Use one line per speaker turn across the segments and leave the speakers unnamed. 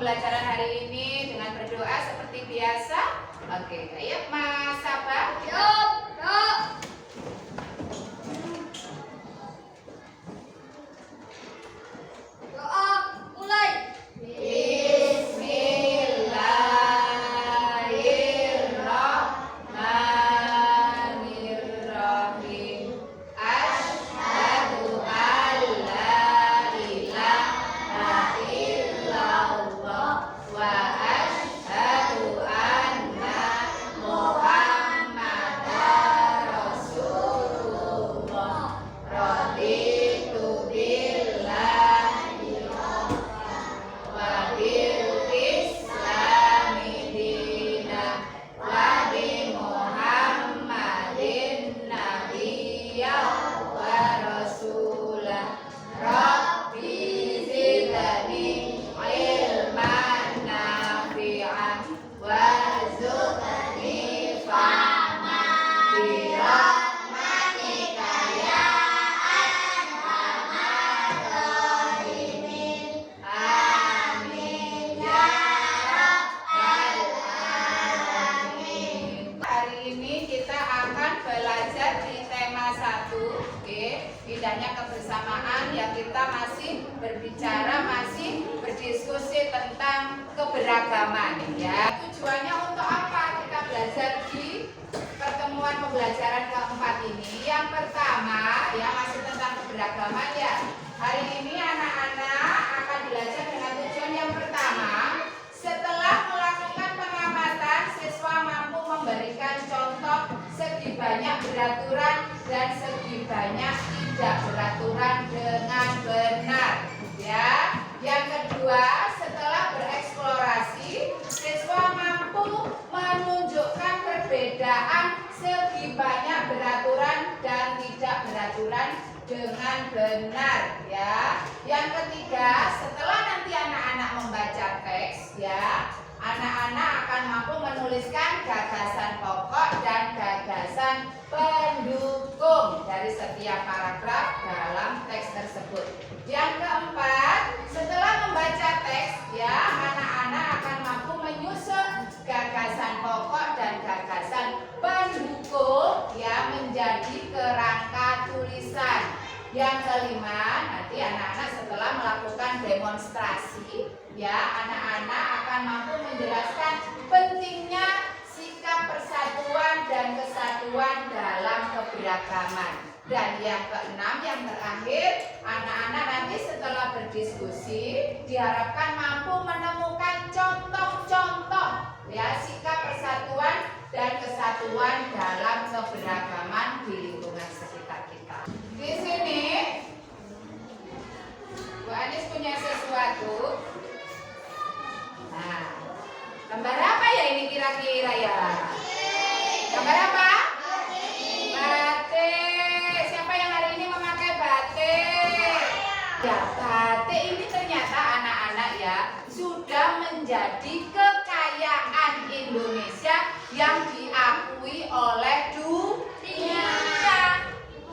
pembelajaran hari ini dengan berdoa seperti biasa. Oke, ayo Mas Sabah.
Doa mulai.
Bismillahirrahmanirrahim. Asyhadu an la ilaha illallah wa asyhadu anna Muhammadar Rasulullah. Raditu billahi wa bil islami dina wa bi Muhammadin nabiyya wa rasulah. Rabbi zidni ilman nafi'an warzuqni fahman bi rahmatika ya arhamar rahimin. Amin ya rabbal alamin. Hari ini kita akan belajar di tema 1, indahnya kebersamaan, yang kita masih berbicara, masih berdiskusi tentang keberagaman ya. Tujuannya untuk apa kita belajar di pertemuan pembelajaran keempat ini? Yang pertama ya, masih tentang keberagaman ya. Hari ini anak-anak akan belajar dengan tujuan yang pertama. Setelah melakukan pengamatan, siswa mampu memberikan contoh segi banyak beraturan dan segi banyak tidak beraturan dengan benar ya. Yang kedua, setelah bereksplorasi, siswa mampu menunjukkan perbedaan segi banyak beraturan dan tidak beraturan dengan benar ya. Yang ketiga, setelah nanti anak-anak membaca teks ya, anak-anak akan mampu menuliskan gagasan pokok dan gagasan pendukung dari setiap paragraf dalam teks tersebut. Yang keempat, setelah membaca teks ya, anak-anak akan mampu menyusun gagasan pokok dan gagasan pendukung ya menjadi kerangka tulisan. Yang kelima, nanti anak-anak setelah melakukan demonstrasi ya, anak-anak akan mampu menjelaskan pentingnya sikap persatuan dan kesatuan dalam keberagaman. Dan yang keenam, yang terakhir, anak-anak nanti setelah berdiskusi diharapkan mampu menemukan contoh-contoh ya sikap persatuan dan kesatuan dalam keberagaman di lingkungan sekitar kita. Di sini Bu Anis punya sesuatu. Nah, gambar apa ya ini kira-kira ya? Gambar apa? Batik. Siapa yang hari ini memakai batik? Ya, batik ini ternyata anak-anak ya sudah menjadi kekayaan Indonesia yang diakui oleh dunia.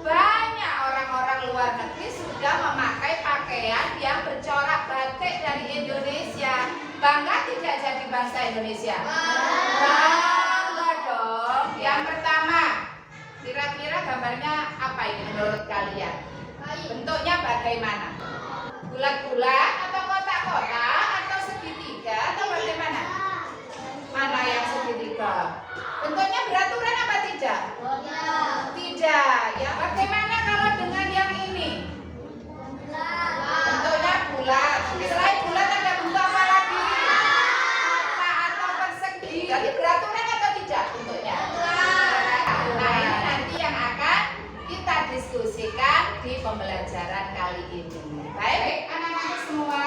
Banyak orang-orang luar negeri sudah memakai pakaian yang bercorak batik dari Indonesia. Bangga tidak jadi bangsa Indonesia? Bangga dong. Yang pertama, kira-kira gambarnya apa ini menurut kalian? Bentuknya bagaimana? Bulat-bulat atau kotak-kotak atau segitiga atau bagaimana? Mana yang segitiga? Bentuknya beraturan apa tidak? Tidak. Ya, bagaimana kalau dengan yang ini? Bentuknya bulat. Selain bulat ada bentuk apa lagi? Kotak atau persegi. Jadi beraturan atau tidak bentuknya? Nah, ini nanti yang akan kita diskusikan di pembelajaran kali ini. Baik, anak-anak semua,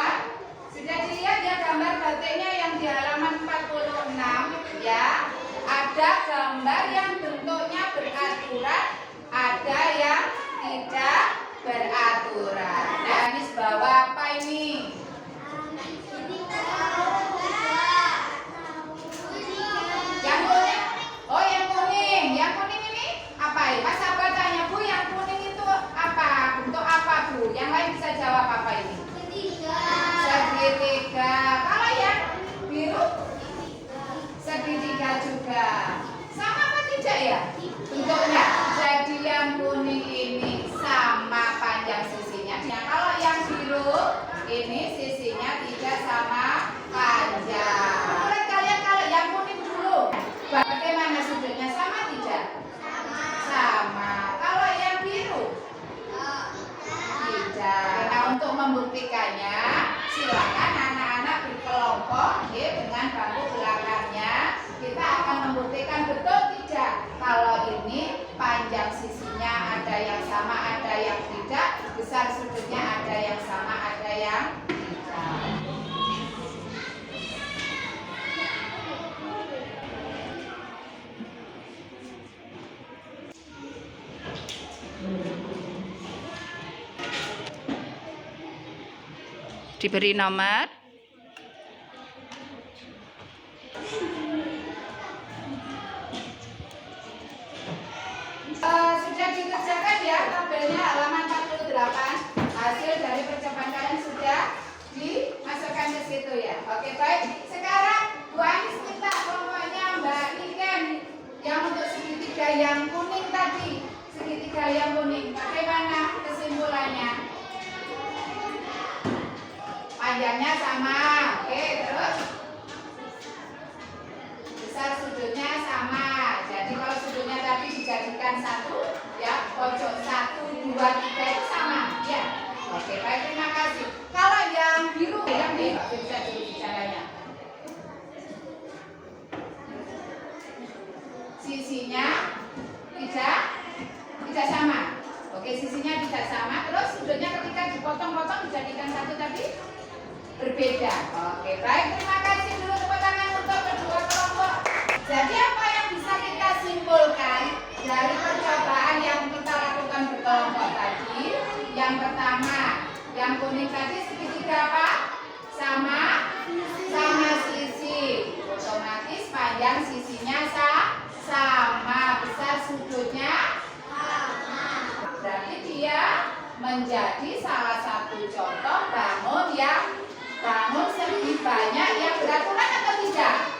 diberi nomor. Sudah dikerjakan ya tabelnya halaman 48. Hasil dari percobaan kalian sudah dimasukkan ke situ ya. Oke, baik. Sekarang Bu Anis minta kelompoknya Mbak Niken yang untuk segitiga yang kuning tadi. Segitiga yang kuning. Bagaimana kesimpulannya? Panjangnya sama. Oke, terus besar sudutnya sama. Jadi kalau sudutnya tadi dijadikan satu, ya pojok 1, 2, 3 itu sama, ya. Oke, baik, terima kasih. Kalau yang biru, yang nih, bisa dulu bicaranya. Sisinya tidak sama. Oke, sisinya tidak sama. Terus sudutnya ketika dipotong-potong dijadikan satu tapi berbeda. Oke, baik, terima kasih dulu tepuk tangan untuk kedua kelompok. Jadi apa yang bisa kita simpulkan dari percobaan yang kita lakukan berkelompok tadi? Yang pertama, yang kuning tadi segitiga apa? Sama sisi. Otomatis panjang sisinya sama, besar sudutnya sama. Berarti dia menjadi salah satu contoh bangun segi banyak yang beraturan atau tidak?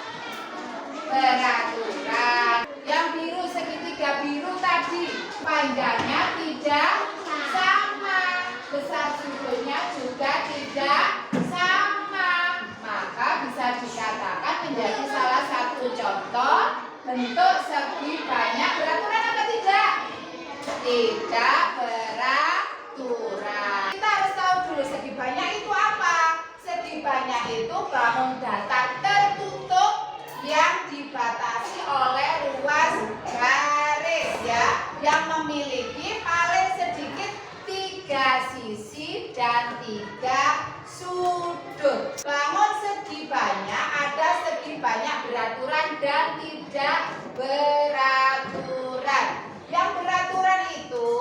Beraturan. Yang biru segitiga biru tadi panjangnya tidak sama, besar sudutnya juga tidak sama, maka bisa dikatakan menjadi salah satu contoh bentuk segi banyak beraturan atau tidak? Tidak beraturan. Kita harus tahu dulu segi banyak itu apa. Segi banyak itu bangun datar tertutup yang dibatasi oleh ruas garis ya, yang memiliki paling sedikit 3 sisi dan 3 sudut. Bangun segi banyak ada segi banyak beraturan dan tidak beraturan. Yang beraturan itu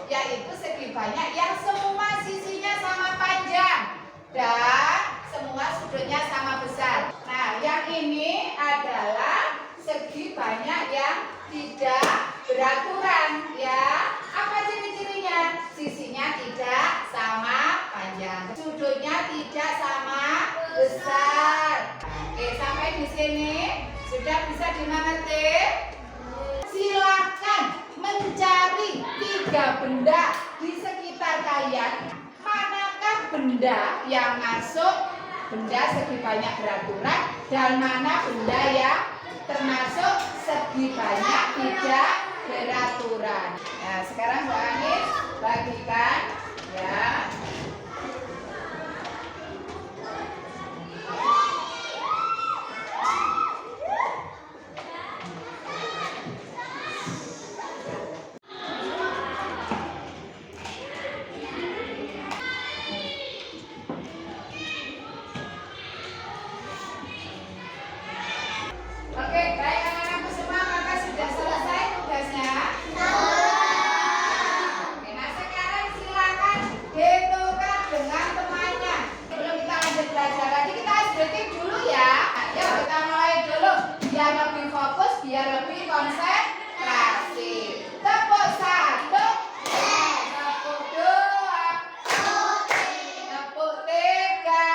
yaitu segi banyak yang semua sisinya sama panjang dan semua sudutnya sama besar. Nah, yang ini adalah segi banyak yang tidak beraturan ya. Apa ciri-cirinya? Sisinya tidak sama panjang, sudutnya tidak sama besar. Oke, sampai di sini sudah bisa dimengerti? Silakan mencari 3 benda di sekitar kalian. Manakah benda yang masuk benda segi banyak beraturan dan mana benda yang termasuk segi banyak tidak beraturan? Nah, sekarang Bu Anis bagikan ya. Oke, baik anak-anakku semua, maka sudah selesai tugasnya. Oke, nah sekarang silakan ditentukan dengan temannya. Sebelum kita lanjut belajar lagi, kita harus breaking dulu ya. Ayo kita mulai dulu, biar lebih fokus, biar lebih konsentrasi. Tepuk 1, tepuk 2, tepuk 3,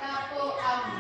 tepuk 4.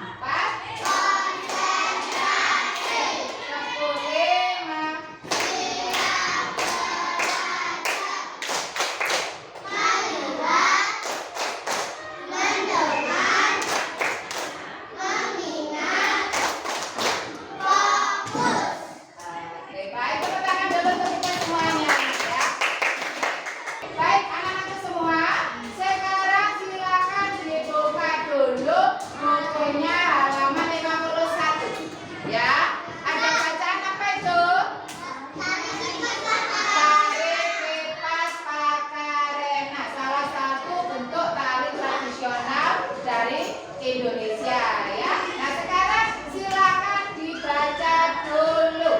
Indonesia ya. Nah sekarang silakan dibaca dulu.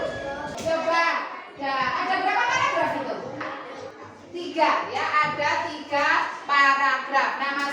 Coba, ada berapa paragraf itu? 3 ya, ada 3 paragraf. Nah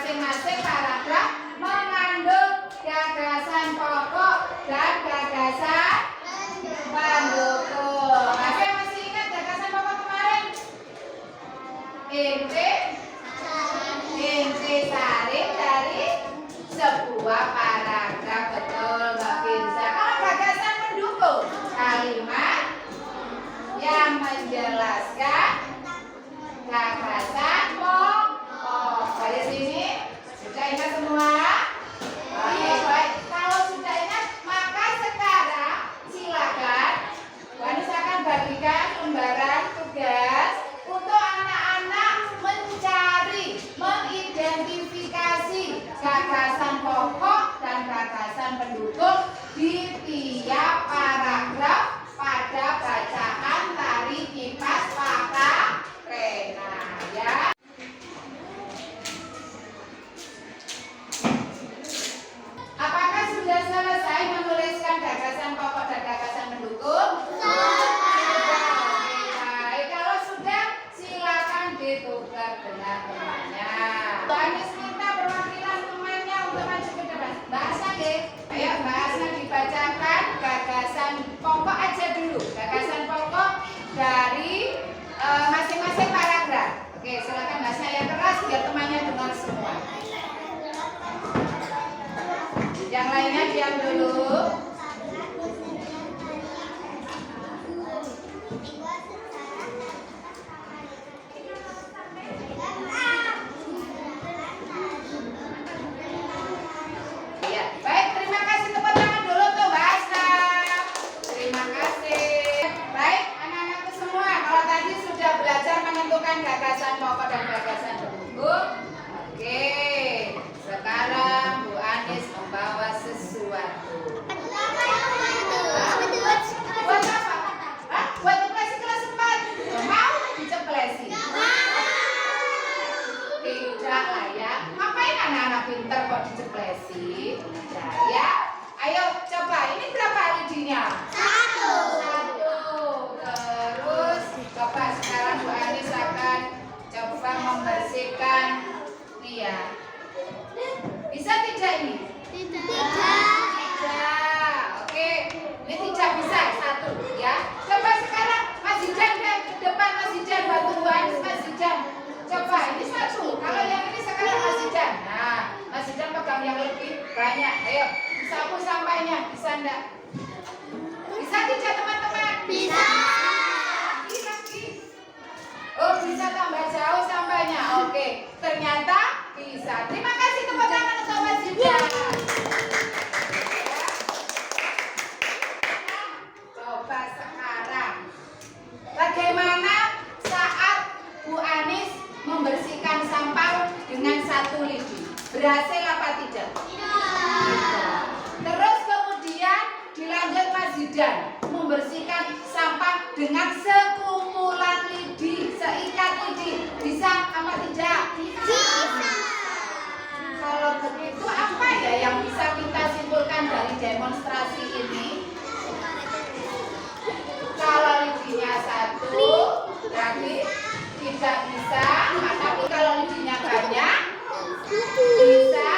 pokok aja dulu. Gagasan pokok dari masing-masing paragraf. Oke, silakan bahasnya yang keras biar temannya dengar semua. Yang lainnya diam dulu. Gagasan pokok dan gagasan pembungkus. Oke, sekarang Bu Anis membawa sesuatu. Buat apa? Hah? Buat ceplesi kelas 4? Mau diceplesi? Tidak lah ya. Ngapain anak-anak pinter kok diceplesi? Tidak ya. Ayo coba, ini berapa lidinya? 1. Terus coba sekarang Bu Anis akan coba membersihkan nih ya. Bisa tidak ini? Tidak. Oke, ini tidak bisa 1 ya. Coba sekarang Mas Zidan deh ke depan, Mas Zidan bantu Bu Anis, Mas Zidan. Coba ini 1. Kalau yang ini sekarang Mas Zidan. Nah, Mas Zidan pegang yang lebih banyak. Ayo, disapu sampahnya. Bisa enggak? Bisa tidak teman-teman?
Bisa.
Oh, bisa tambah jauh sampainya. Oke, ternyata bisa. Terima kasih tepuk tangan untuk Mas Zidan. Coba sekarang, bagaimana saat Bu Anis membersihkan sampah dengan 1 lidi? Berhasil apa tidak? Tidak. Terus kemudian dilanjut Mas Zidan membersihkan sampah dengan sekumpulan lidi, seikat lidi. Bisa apa tidak? Bisa. Kalau begitu apa ya yang bisa kita simpulkan dari demonstrasi ini? Kalau lidinya 1 berarti tidak bisa, maka kalau lidinya banyak bisa.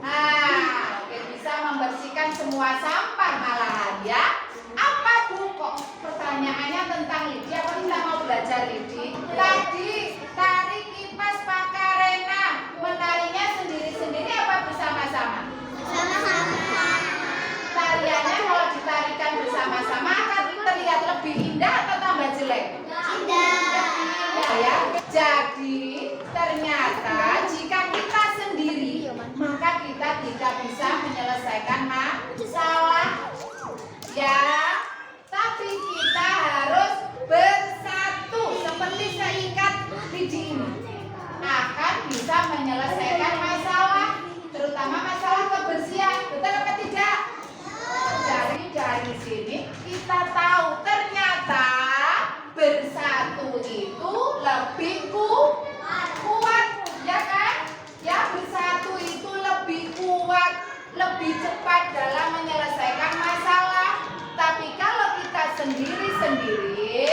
Nah, oke, bisa membersihkan semua sampah malahan ya. Apa Bu kok pertanyaannya tentang lidi? Apa kita mau belajar lidi? Tadi tarik kipas Pak Karena, menarinya sendiri-sendiri apa bersama-sama? Tariannya kalau ditarikan bersama-sama akan terlihat lebih indah atau tambah jelek? Indah. Ya. Jadi ternyata jika kita sendiri maka kita tidak bisa menyelesaikan masalah. Ya, tapi kita harus bersatu seperti seikat lidi ini akan bisa menyelesaikan masalah, terutama masalah kebersihan. Betul apa tidak? Jadi dari sini kita tahu ternyata bersatu itu lebih kuat, ya kan? Ya, bersatu itu lebih kuat, lebih cepat dalam menyelesaikan masalah. Tapi kalau kita sendiri-sendiri,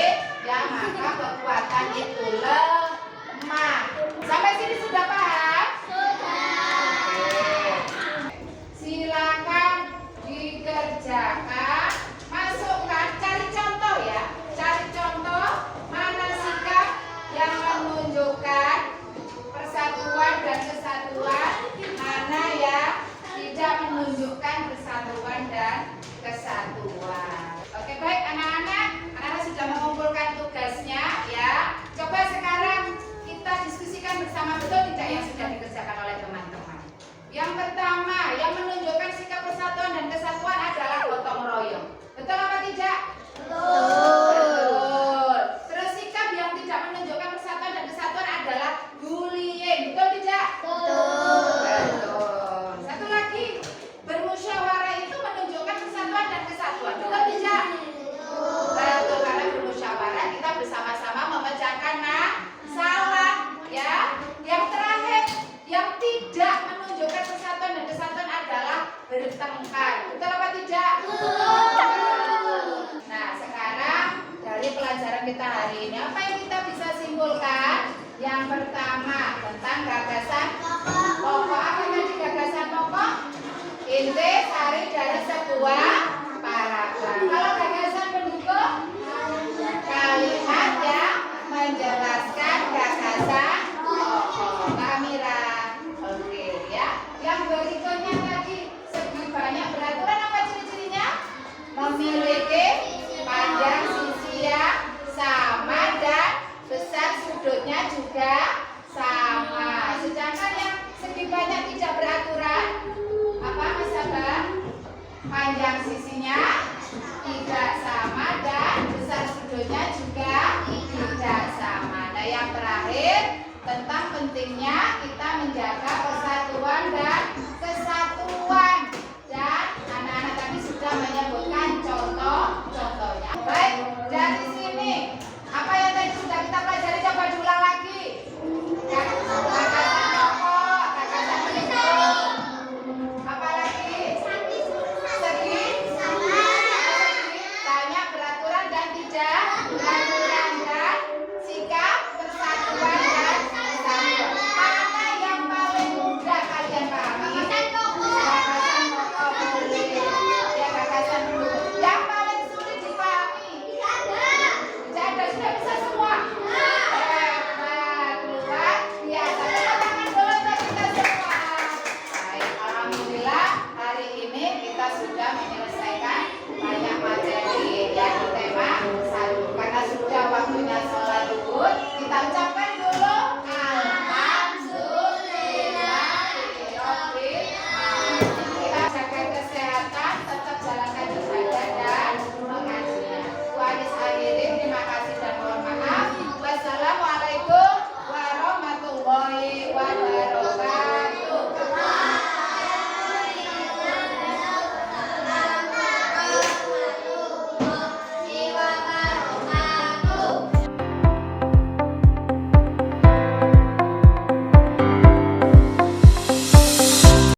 ya maka kekuatan itu lemah. Sampai sini sudah paham? Sudah. Oke. Silakan dikerjakan. Masukkan, cari contoh ya. Cari contoh mana sikap yang menunjukkan persatuan dan kesatuan, mana ya tidak menunjukkan persatuan dan kesatuan. Oke, baik anak-anak sudah mengumpulkan tugasnya ya. Coba sekarang kita diskusikan bersama, betul tidak yang sudah dikerjakan oleh teman-teman. Yang pertama, yang menunjukkan sikap persatuan dan kesatuan adalah gotong royong. Betul apa tidak? Betul. Terus sikap yang tidak menunjukkan persatuan dan kesatuan adalah bullying. Betul tidak? Betul. Satu lagi, bermusyawarah itu menunjukkan persatuan dan kesatuan. Betul tidak? Betul, karena bermusyawarah kita bersama-sama memecahkan masalah. Ya. Yang terakhir, yang tidak menunjukkan persatuan dan kesatuan adalah bertengkar. Betul apa tidak? Nah, sekarang dari pelajaran kita hari ini, apa yang kita bisa simpulkan? Yang pertama, tentang gagasan pokok. Apa tadi gagasan pokok? Inti sari dari sebuah